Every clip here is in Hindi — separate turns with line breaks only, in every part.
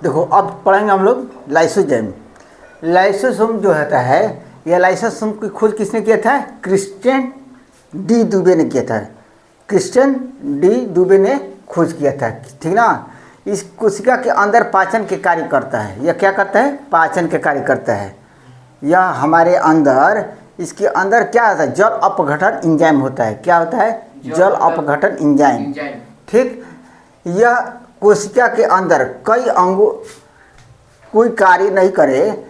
देखो अब पढ़ेंगे हम लोग लाइसोजाइम। लाइसोसोम जो होता है, यह लाइसोसोम की खोज किसने किया था? क्रिश्चियन डी दुबे ने किया था। क्रिश्चियन डी दुबे ने खोज किया था, ठीक ना। इस कोशिका के अंदर पाचन के कार्य करता है। यह क्या करता है? पाचन के कार्य करता है। यह हमारे अंदर, इसके अंदर क्या होता है? जल अपघटन एंजाइम होता है। क्या होता है? जल अपघटन एंजाइम, ठीक। यह कोशिका के अंदर कई अंगों कोई कार्य नहीं करे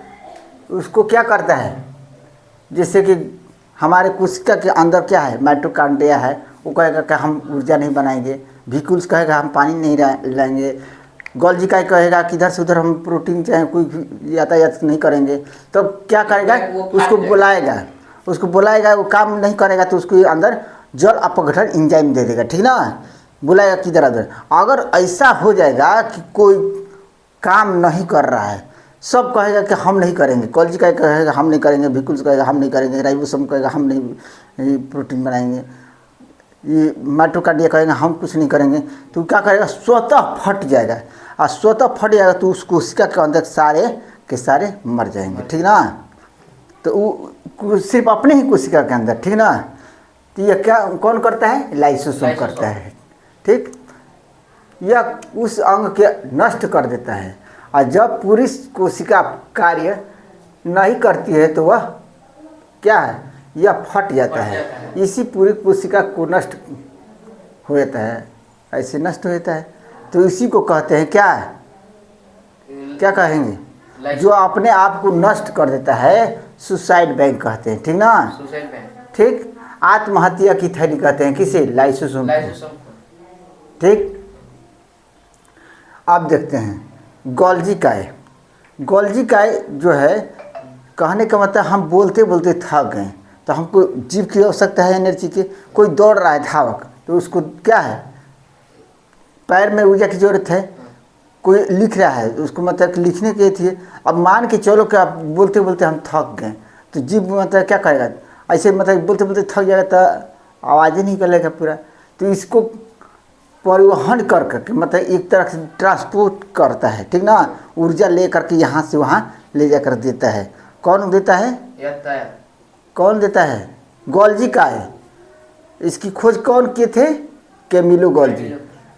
उसको क्या करता है? जैसे कि हमारे कोशिका के अंदर क्या है? माइटोकॉन्ड्रिया है, वो कहेगा कि हम ऊर्जा नहीं बनाएंगे। भिकुल्स कहेगा हम पानी नहीं लाएंगे। गोल्जी का कहेगा कि इधर से उधर हम प्रोटीन चाहे कोई यातायात नहीं करेंगे। तो क्या करेगा? उसको बुलाएगा, वो काम नहीं करेगा तो उसको अंदर जल अपघटन एंजाइम दे देगा, ठीक ना। बुलाएगा किधर उधर। अगर ऐसा हो जाएगा कि कोई काम नहीं कर रहा है, सब कहेगा कि हम नहीं करेंगे। कॉलेज का कहेगा हम नहीं करेंगे, भिकुल्स कहेगा हम नहीं करेंगे, राइबोसोम कहेगा हम नहीं प्रोटीन बनाएंगे, ये माइटोकॉन्ड्रिया कहेगा हम कुछ नहीं करेंगे। तो क्या करेगा? स्वतः फट जाएगा। और स्वतः फट जाएगा तो उस कोशिका के अंदर सारे के सारे मर जाएंगे, ठीक ना। तो वो सिर्फ अपने ही कोशिका के अंदर, ठीक ना। तो यह क्या कौन करता है? लाइसोसोम करता है, ठीक। यह उस अंग के नष्ट कर देता है। और जब पूरी कोशिका कार्य नहीं करती है तो वह क्या है? यह फट जाता है। इसी पूरी कोशिका को नष्ट हो जाता है, ऐसे नष्ट हो जाता है। तो इसी को कहते हैं क्या? क्या कहेंगे? जो अपने आप को नष्ट कर देता है सुसाइड बैंक कहते हैं, ठीक ना। सुसाइड बैंक, ठीक। आत्महत्या की थैली कहते हैं किसे? लाइसोसोम, ठीक। अब देखते हैं गोल्जी काय। गोल्जी काय जो है, कहने का मतलब हम बोलते बोलते थक गए तो हमको जीभ की आवश्यकता है, एनर्जी की। कोई दौड़ रहा है धावक तो उसको क्या है? पैर में ऊर्जा की जरूरत है। कोई लिख रहा है उसको मतलब लिखने की थी। अब मान के चलो कि आप बोलते बोलते हम थक गए तो जीभ मतलब क्या करेगा? ऐसे मतलब बोलते बोलते थक जाएगा तो आवाज़ ही नहीं निकलेगा पूरा। तो इसको परिवहन कर करके मतलब एक तरह से ट्रांसपोर्ट करता है, ठीक ना। ऊर्जा ले करके यहाँ से वहाँ ले जाकर देता है। कौन देता है? कौन देता है? गोल्जी का है। इसकी खोज कौन किए थे? Camillo Golgi.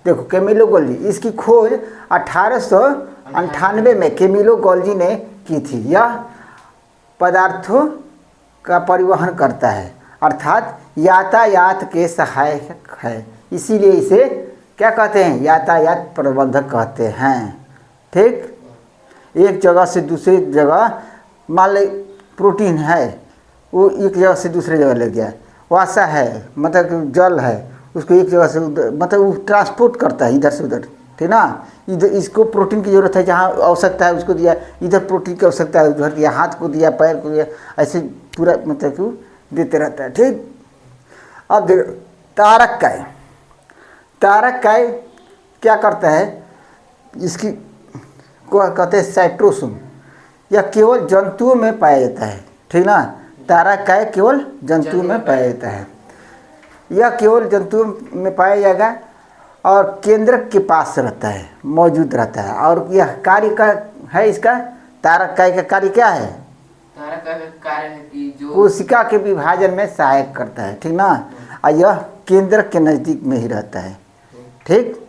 देखो कैमिलो गोल्जी, इसकी खोज 1898 में कैमिलो गोल्जी ने की थी। यह पदार्थों का परिवहन करता है, अर्थात यातायात के सहायक है। इसीलिए इसे क्या कहते हैं? यातायात प्रबंधक कहते हैं, ठीक। एक जगह से दूसरी जगह, मान ले प्रोटीन है, वो एक जगह से दूसरी जगह ले गया। वासा है मतलब जल है, उसको एक जगह से उधर मतलब वो ट्रांसपोर्ट करता है इधर से उधर, ठीक ना। इधर इसको प्रोटीन की ज़रूरत है, जहाँ आवश्यकता है उसको दिया। इधर प्रोटीन की आवश्यकता है उधर दिया, हाथ को दिया, पैर को दिया, ऐसे पूरा मतलब कि देते रहता है, ठीक। अब देखो तारक काय। तारक काय क्या करता है? इसकी को कहते हैं साइटोसोम। यह केवल जंतुओं में पाया जाता है, ठीक ना। तारक काय केवल जंतुओं में पाया जाता है। यह केवल जंतुओं में पाया जाएगा और केंद्रक के पास रहता है, मौजूद रहता है। और यह कार्य का है इसका, तारक काय का कार्य क्या है? तारक काय का कार्य है कि जो कोशिका के विभाजन में सहायक करता है, ठीक ना। और यह केंद्रक के नज़दीक में ही रहता है, ठीक।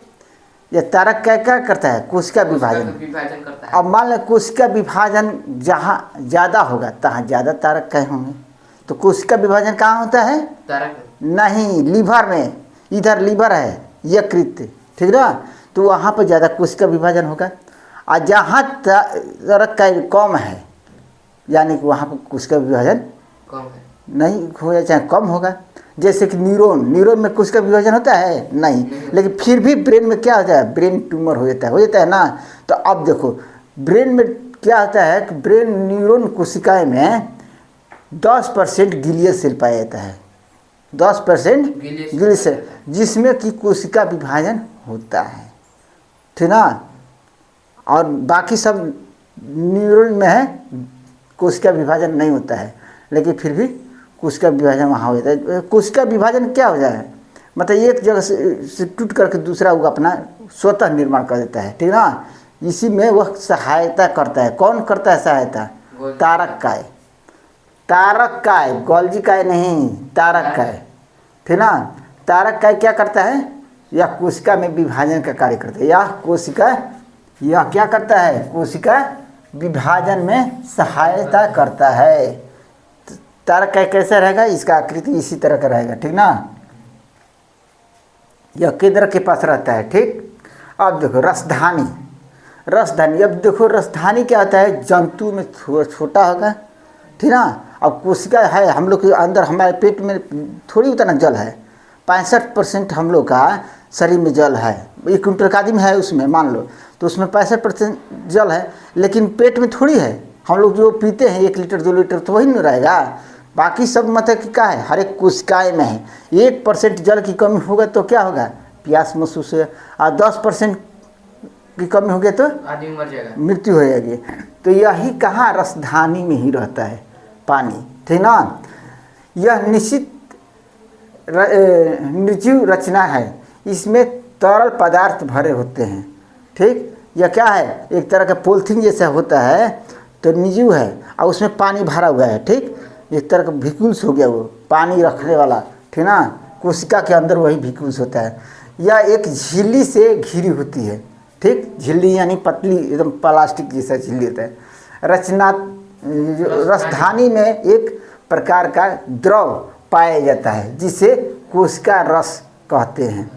यह तारक काय क्या करता है? कोशिका विभाजन करता है। अब मान लें कोशिका विभाजन जहाँ ज़्यादा होगा तहाँ ज़्यादा तारक काय होंगे। तो कोशिका विभाजन कहाँ होता है? तारक नहीं, लीवर में। इधर लीवर है यकृत, ठीक ना। तो वहाँ पर ज़्यादा कोशिका विभाजन होगा। और जहाँ तारक काय कम है यानी कि वहाँ पर कोशिका विभाजन कम है, नहीं होगा, चाहे कम होगा। जैसे कि न्यूरॉन में कोशिका विभाजन होता है नहीं, लेकिन फिर भी ब्रेन में क्या होता है? ब्रेन ट्यूमर हो जाता है ना। तो अब देखो ब्रेन में क्या होता है कि ब्रेन न्यूरॉन कोशिकाएं में 10% ग्लियल सेल पाया जाता है। 10% ग्लियल सेल, जिसमें कि कोशिका विभाजन होता है, ठीक ना। और बाकी सब न्यूरॉन में है, कोशिका विभाजन नहीं होता है, लेकिन फिर भी कोशिका विभाजन वहाँ हो जाता है। कोशिका विभाजन क्या हो जाए? मतलब एक जगह से टूट करके दूसरा वो अपना स्वतः निर्माण कर देता है, ठीक ना। इसी में वह सहायता करता है। कौन करता है सहायता? तारक काय। तारक काय, गोल्जी काय नहीं, तारक काय, ठीक ना। तारक काय क्या करता है? यह कोशिका में विभाजन का कार्य करता है। यह कोशिका, यह क्या करता है? कोशिका विभाजन में सहायता करता है। तारक काय कैसा रहेगा? इसका आकृति इसी तरह का रहेगा, ठीक ना। यह केंद्र के पास रहता है, ठीक। अब देखो रसधानी। रसधानी, अब देखो रसधानी क्या होता है? जंतु में छोटा होगा, ठीक ना। अब कोशिका है हम लोग के अंदर, हमारे पेट में थोड़ी उतना जल है। 65% हम लोग का शरीर में जल है। 1 क्विंटल का आदमी है उसमें, मान लो, तो उसमें 65% जल है, लेकिन पेट में थोड़ी है। हम लोग जो पीते हैं 1 लीटर 2 लीटर तो वही नहीं रहेगा। बाकी सब मतलब कि क्या है? हर एक कोशिकाएँ में है। 1% जल की कमी होगा तो क्या होगा? प्यास महसूस है। और 10% की कमी हो गई तो
आदमी मर जाएगा,
मृत्यु हो जाएगी। तो यही कहाँ? रसधानी में ही रहता है पानी, ठीक ना। यह निश्चित निर्जीव रचना है। इसमें तरल पदार्थ भरे होते हैं, ठीक। यह क्या है? एक तरह का पॉलिथीन जैसा होता है, तो निर्जीव है और उसमें पानी भरा हुआ है, ठीक। एक तरह का भिकुल्स हो गया, वो पानी रखने वाला, ठीक ना। कोशिका के अंदर वही भिकुल्स होता है। यह एक झिल्ली से घिरी होती है, ठीक। झिल्ली यानी पतली एकदम प्लास्टिक जैसा झिल्ली होता है। रचना रसधानी में एक प्रकार का द्रव पाया जाता है जिसे कोशिका रस कहते हैं,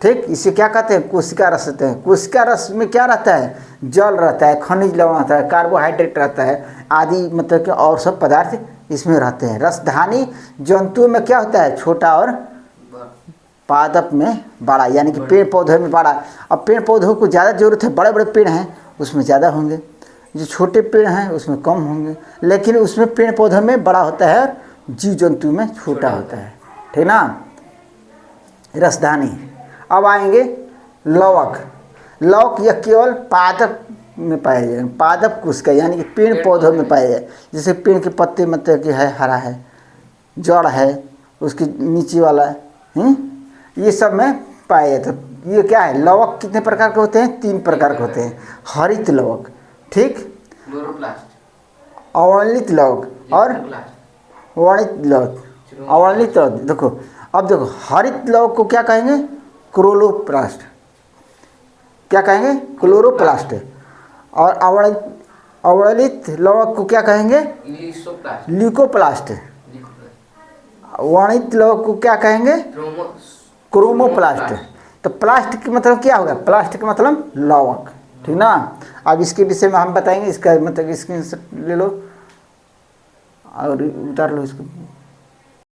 ठीक। इसे क्या कहते हैं? कोशिका रस कहते हैं। कोशिका रस में क्या रहता है? जल रहता है, खनिज लवण रहता है, कार्बोहाइड्रेट रहता है आदि, मतलब कि और सब पदार्थ इसमें रहते हैं। रसधानी जंतुओं में क्या होता है? छोटा और पादप में बड़ा, यानी कि पेड़ पौधे में बड़ा। अब पेड़ पौधों को ज़्यादा जरूरत है, बड़े बड़े पेड़ हैं उसमें ज़्यादा होंगे, जो छोटे पेड़ हैं उसमें कम होंगे, लेकिन उसमें पेड़ पौधों में बड़ा होता है और जीव जंतु में छोटा होता है, ठीक ना। रसधानी। अब आएंगे लवक। लवक यह केवल पादप में पाया जाए, पादप कोशिका यानी कि पेड़ पौधों में पाया जाए। जैसे पेड़ के पत्ते मतलब कि है हरा है, जड़ है, उसके नीचे वाला ये सब में पाया जाता है। ये क्या है? लवक कितने प्रकार के होते हैं? 3 प्रकार के होते हैं। हरित लवक, ठीक, अवर्णित लवक और वर्णित लवक। अवर्णित लवक, देखो अब देखो, हरित लवक को क्या कहेंगे? क्लोरोप्लास्ट। क्या कहेंगे? क्लोरोप्लास्ट। और अवर्णित लवक को क्या कहेंगे? ल्यूकोप्लास्ट। वर्णित लवक को क्या कहेंगे? क्रोमोप्लास्ट। तो प्लास्ट का मतलब क्या होगा? प्लास्ट का मतलब लवक, ठीक ना। अब इसके विषय में हम बताएंगे, इसका मतलब स्क्रीन ले लो और उतार लो इसको।